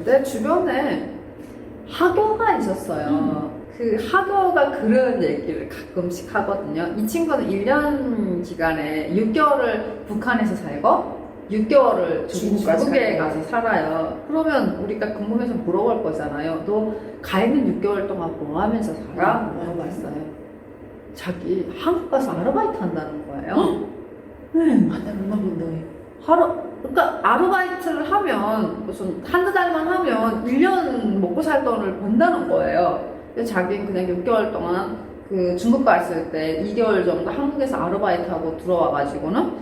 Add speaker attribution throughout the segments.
Speaker 1: 내 주변에 하교가 있었어요. 그 하교가 그런 얘기를 가끔씩 하거든요. 이 친구는 1년 기간에 6개월을 북한에서 살고 6개월을 중국에 가서 살아요. 그러면 우리가 궁금해서 물어볼 거잖아요. 너 가 있는 6개월 동안 뭐 하면서 살아? 물어봤어요. 자기 한국 가서 아르바이트 한다는 거예요.
Speaker 2: 네. 한 달 얼마 번다해?
Speaker 1: 그러니까 아르바이트를 하면 무슨 한두 달만 하면 1년 먹고 살 돈을 번다는 거예요. 근데 자기는 그냥 6개월 동안 그 중국 갔을 때 2개월 정도 한국에서 아르바이트하고 들어와가지고는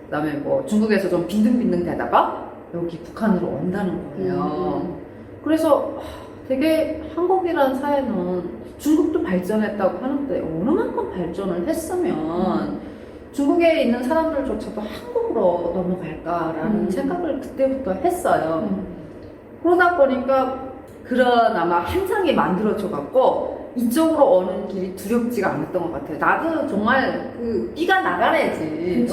Speaker 1: 그다음에 뭐 중국에서 좀 빈둥빈둥 되다가 여기 북한으로 온다는 거예요. 그래서 되게 한국이라는 사회는 중국도 발전했다고 하는데 어느 만큼 발전을 했으면 중국에 있는 사람들조차도 한국으로 넘어갈까라는 생각을 그때부터 했어요. 그러다 보니까 그런 아마 환상이 만들어져갖고 이쪽으로 오는 길이 두렵지가 않았던 것 같아요. 나도 정말 그 삐가 나가래지.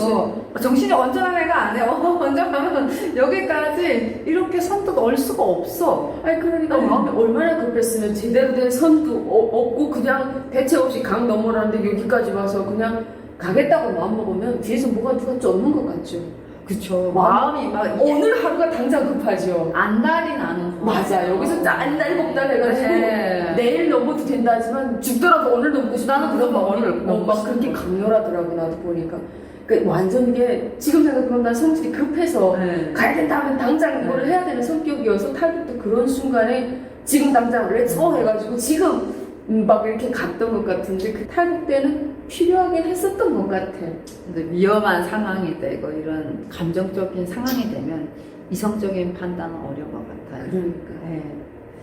Speaker 1: 정신이 온전한 애가 안 해. 온전하면 여기까지 이렇게 선뜻 올 수가 없어.
Speaker 2: 아니 그러니까 마음이 얼마나 급했으면 제대로 된 선도 없고 그냥 대책 없이 강 넘어라는데 여기까지 와서 그냥 가겠다고 마음 먹으면 뒤에서 뭐가 누가 쫓는 것 같죠.
Speaker 1: 그쵸. 마음이 막
Speaker 2: 오늘 하루가 당장 급하죠.
Speaker 1: 안달이 나는 거.
Speaker 2: 맞아. 여기서 짠달복달 해가지고
Speaker 1: 네.
Speaker 2: 내일 넘어도 된다 하지만 죽더라도 오늘 넘고 싶어.
Speaker 1: 나는 그러면 오늘 넘고
Speaker 2: 막
Speaker 1: 싶어.
Speaker 2: 그렇게 강렬하더라고 나도 보니까. 그 완전 이게 지금 생각해보면 난 성질이 급해서 가야 된다 하면 당장 이걸 해야 되는 성격이어서 탈북도 그런 순간에 지금 당장 렛츠고 해가지고 지금 막 이렇게 갔던 것 같은데 그 탈북 때는 필요하긴 했었던 것 같아.
Speaker 1: 근데 위험한 상황이 되고 이런 감정적인 상황이 되면 이성적인 판단은 어려운 것 같아요.
Speaker 2: 그러니까.
Speaker 1: 네.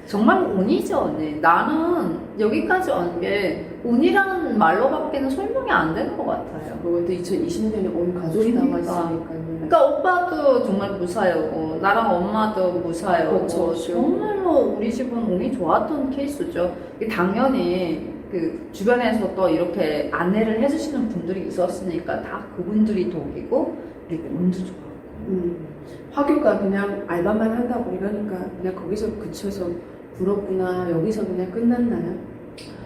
Speaker 1: 정말 운이죠, 언니. 나는 여기까지 온 게 운이라는 말로밖에는 설명이 안 되는 것 같아요.
Speaker 2: 그것도 2020년에 온 가족이
Speaker 1: 그러니까.
Speaker 2: 남아있으니까요.
Speaker 1: 그러니까 오빠도 정말 무사였고 나랑 엄마도 무사였고
Speaker 2: 그렇죠.
Speaker 1: 정말로 우리 집은 운이 좋았던 케이스죠. 당연히 그 주변에서 또 이렇게 안내를 해주시는 분들이 있었으니까 다 그분들이 덕이고 그리고 운도 좋았고.
Speaker 2: 화교가 그냥 알바만 한다고 이러니까 그냥 거기서 그쳐서 부럽구나 여기서 그냥 끝났나요?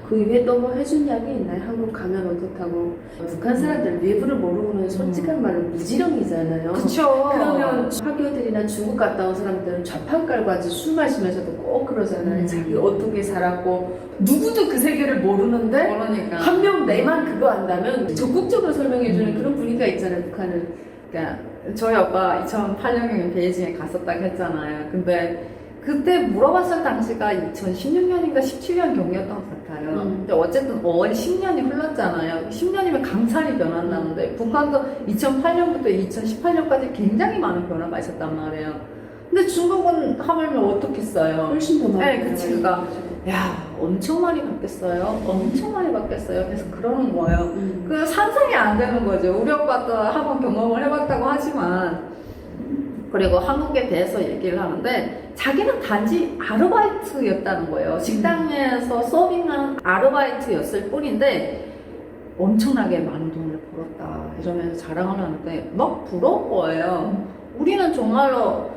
Speaker 2: 그 이외에 또 뭐 해준 이야기 있나요? 한국 가면 어떻다고. 북한 사람들 외부를 모르고는 솔직한 말로 무지렁이잖아요.
Speaker 1: 그쵸.
Speaker 2: 그러면 화교들이나 중국 갔다 온 사람들은 좌판 깔고 앉아 술 마시면서도 꼭 그러잖아요. 자기 어떻게 살았고 누구도 그 세계를 모르는데
Speaker 1: 그러니까.
Speaker 2: 한 명 내만 그거 안다면 적극적으로 설명해주는 그런 분위기가 있잖아요. 북한은.
Speaker 1: 그러니까 저희 오빠 2008년에 베이징에 갔었다고 했잖아요. 근데 그때 물어봤을 당시가 2016년인가 17년 경이었던 것 같아요. 근데 어쨌든 10년이 흘렀잖아요. 10년이면 강산이 변한다는데 북한도 2008년부터 2018년까지 굉장히 많은 변화가 있었단 말이에요. 근데 중국은 하물며 어떻겠어요?
Speaker 2: 훨씬 더 많이.
Speaker 1: 네, 그치. 그니까 야, 엄청 많이 바뀌었어요. 엄청 많이 바뀌었어요. 그래서 그러는 거예요. 그 상상이 안 되는 거죠. 우리 오빠도 한번 경험을 해봤다고 하지만. 그리고 한국에 대해서 얘기를 하는데 자기는 단지 아르바이트였다는 거예요. 식당에서 서빙한 아르바이트였을 뿐인데 엄청나게 많은 돈을 벌었다 이러면서 자랑을 하는데 막 부러운 거예요. 우리는 정말로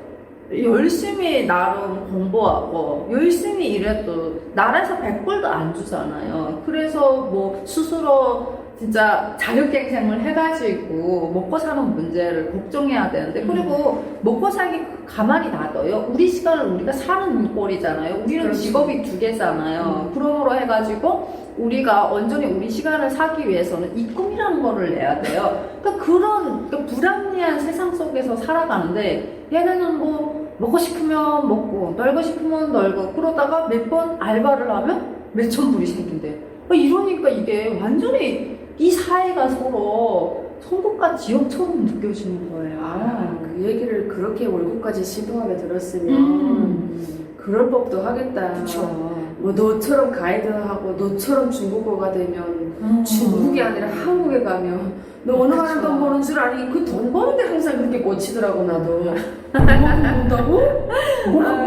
Speaker 1: 열심히 나름 공부하고 열심히 일해도 나라에서 100불도 안 주잖아요. 그래서 뭐 스스로 진짜 자력갱생을 해가지고 먹고 사는 문제를 걱정해야 되는데 그리고 먹고 살기 가만히 놔둬요. 우리 시간을 우리가 사는 꼴이잖아요. 우리는
Speaker 2: 그렇죠.
Speaker 1: 직업이 2개잖아요. 그러므로 해가지고 우리가 온전히 우리 시간을 사기 위해서는 입금이라는 거를 내야 돼요. 그러니까 그런 불합리한 세상 속에서 살아가는데 얘네는 뭐 먹고 싶으면 먹고 놀고 싶으면 놀고 그러다가 몇 번 알바를 하면 몇천 불이 생긴대. 이러니까 이게 완전히 이 사회가 서로 천국과 지옥처럼 느껴지는 거예요.
Speaker 2: 그 얘기를 그렇게 월급까지 신통하게 들었으면 그럴 법도 하겠다.
Speaker 1: 그쵸.
Speaker 2: 뭐 너처럼 가이드하고 너처럼 중국어가 되면 중국이 아니라 한국에 가면 너 어느 하는 돈 버는 줄 아니? 그 돈 버는데 항상 그렇게 꽂히더라고 나도. 뭐 본다고? 뭐라고?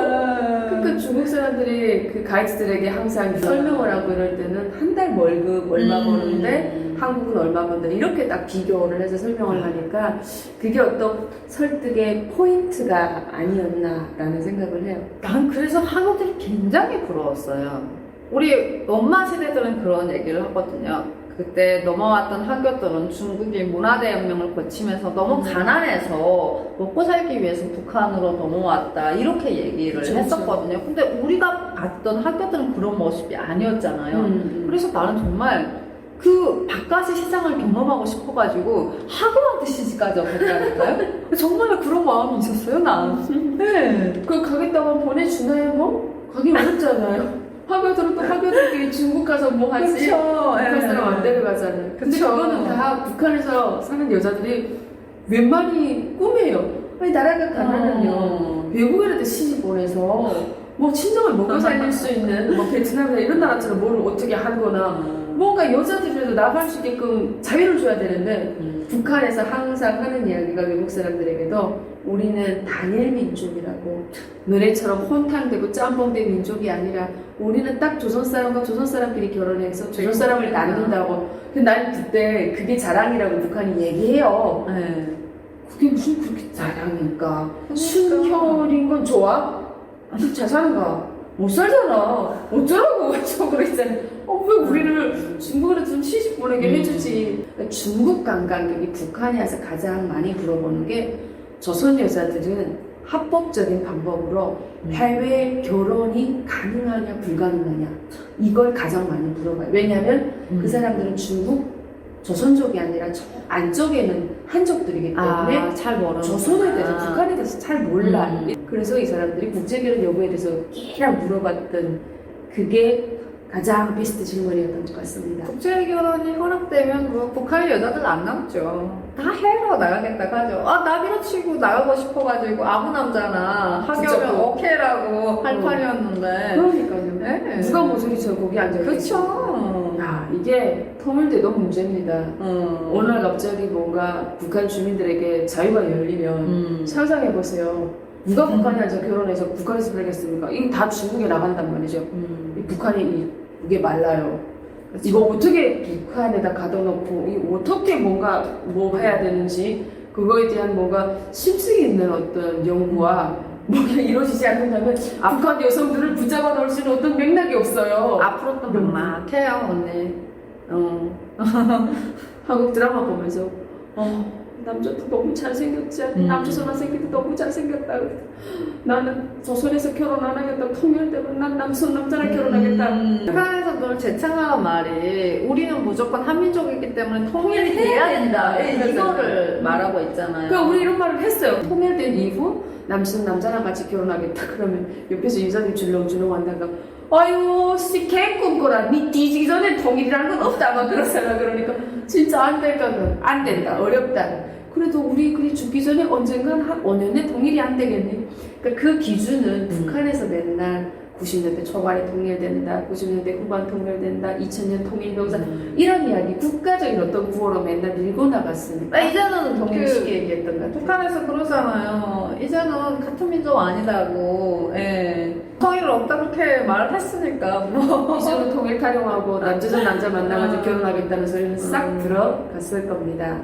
Speaker 2: 그러니까 그래서 중국 사람들이 그 가이드들에게 항상 설명을 하고 이럴 때는 한 달 월급 얼마 버는데 한국은 얼마 번다 이렇게 딱 비교를 해서 설명을 하니까 그게 어떤 설득의 포인트가 아니었나라는 생각을 해요.
Speaker 1: 난 그래서 한국들이 굉장히 부러웠어요. 우리 엄마 세대들은 그런 얘기를 하거든요. 그때 넘어왔던 학교들은 중국이 문화대혁명을 거치면서 너무 가난해서 먹고 살기 위해서 북한으로 넘어왔다 이렇게 얘기를
Speaker 2: 그쵸,
Speaker 1: 했었거든요. 근데 우리가 봤던 학교들은 그런 모습이 아니었잖아요. 그래서 나는 정말 그 바깥의 세상을 경험하고 싶어가지고 학교한테 시집까지 왔다니까요. 정말 그런 마음이 있었어요, 난. 네.
Speaker 2: 그 가겠다고 보내주나요, 뭐? 가기 어렵잖아요. 학교들은 또 학교들끼리 중국 가서 뭐 하지?
Speaker 1: 그쵸.
Speaker 2: 북한 사람 안 데려가잖아요. 근데
Speaker 1: 그쵸.
Speaker 2: 그거는 다 북한에서 사는 여자들이 웬만히 꿈이에요. 아니, 나라가 가난하면 외국에라도 시집 보내서 뭐 친정을 먹고 살릴 수 있는 뭐 베트남이나 이런 나라처럼 뭘 어떻게 하거나 뭔가 여자들이라도 나갈 수 있게끔 자유를 줘야 되는데 북한에서 항상 하는 이야기가 외국 사람들에게도 우리는 단일 민족이라고 너네처럼 혼탕되고 짬뽕된 민족이 아니라 우리는 딱 조선 사람과 조선 사람끼리 결혼해서 조선 사람을 낳는다고. 근데 난 그때 그게 자랑이라고 북한이 얘기해요.
Speaker 1: 네.
Speaker 2: 그게 무슨 그렇게 자랑일까? 순혈인 건 좋아? 잘 사는가? 못 살잖아. 어쩌라고 저그러 있잖아. 왜 우리를 중국으로 좀 시집 보내게 해주지? 중국 관광객이 북한에 와서 가장 많이 물어보는 게 조선 여자들은 합법적인 방법으로 해외 결혼이 가능하냐 불가능하냐 이걸 가장 많이 물어봐요. 왜냐하면 그 사람들은 중국 조선족이 아니라 저 안쪽에는 한족들이기 때문에
Speaker 1: 잘 모르는
Speaker 2: 조선에 대해서 북한에 대해서 잘 몰라. 그래서 이 사람들이 국제결혼 여부에 대해서 계속 물어봤던 그게 가장 베스트 질문이었던 것 같습니다.
Speaker 1: 국제 결혼이 허락되면 뭐 북한 여자들 안 남죠. 다 해외로 나가겠다 하죠. 나 밀어치고 나가고 싶어가지고 아무 남자나 하교면
Speaker 2: 진짜
Speaker 1: 오케이라고 할 판이었는데.
Speaker 2: 그러니까요.
Speaker 1: 네.
Speaker 2: 누가 모서리쳐 거기 앉아있겠어.
Speaker 1: 그쵸.
Speaker 2: 야, 이게 통일돼도 문제입니다. 어느 날 갑자기 뭔가 북한 주민들에게 자유가 열리면 상상해보세요. 누가 북한에 앉아 결혼해서 북한에서 살겠습니까? 이게 다 중국에 나간단 말이죠. 이 북한이 이게 말라요. 이거 어떻게 북한에다 가둬놓고 이 어떻게 뭔가 뭐 해야 되는지 그거에 대한 뭔가 심층이 있는 어떤 연구와 뭔가 이루어지지 않는다면 북한 여성들을 붙잡아 놓을 수 있는 어떤 맥락이 없어요.
Speaker 1: 앞으로 또 막해요, 언니.
Speaker 2: 한국 드라마 보면서 남자도 너무 잘생겼지. 남조선만 생기도 너무 잘생겼다. 나는 조선에서 결혼 안 하겠다. 통일되면 난 남자랑 결혼하겠다.
Speaker 1: 북한에서 늘 제창하는 말이 우리는 무조건 한민족이기 때문에 통일해야 된다. 이거를 말하고 있잖아요.
Speaker 2: 그러니까 우리 이런 말을 했어요. 통일된 이후 남자랑 같이 결혼하겠다. 그러면 옆에서 여자들이 줄렁줄렁 한다가 아유 씨 개꿈꾸라 니 뒤지기 전에 통일이라는 건 없다 막 그러잖아. 그러니까 진짜 안 될까? 안 된다. 어렵다. 그래도 우리 그리 죽기 전에 언젠간 한 5년에 통일이 안 되겠니? 그러니까 그 기준은 북한에서 맨날 90년대 초반에 통일된다, 90년대 후반 통일된다, 2000년 통일병사 이런 이야기 국가적인 어떤 구호로 맨날 밀고 나갔으니까
Speaker 1: 이제는
Speaker 2: 통일 시기 얘기했던 것 같아요.
Speaker 1: 북한에서 그러잖아요. 이제는 같은 민족 아니다고. 예. 통일을 없다 그렇게 말을 했으니까 뭐.
Speaker 2: 이제는 통일 타령하고 남자 만나가지고 결혼하겠다는 소리는 싹 들어갔을 겁니다.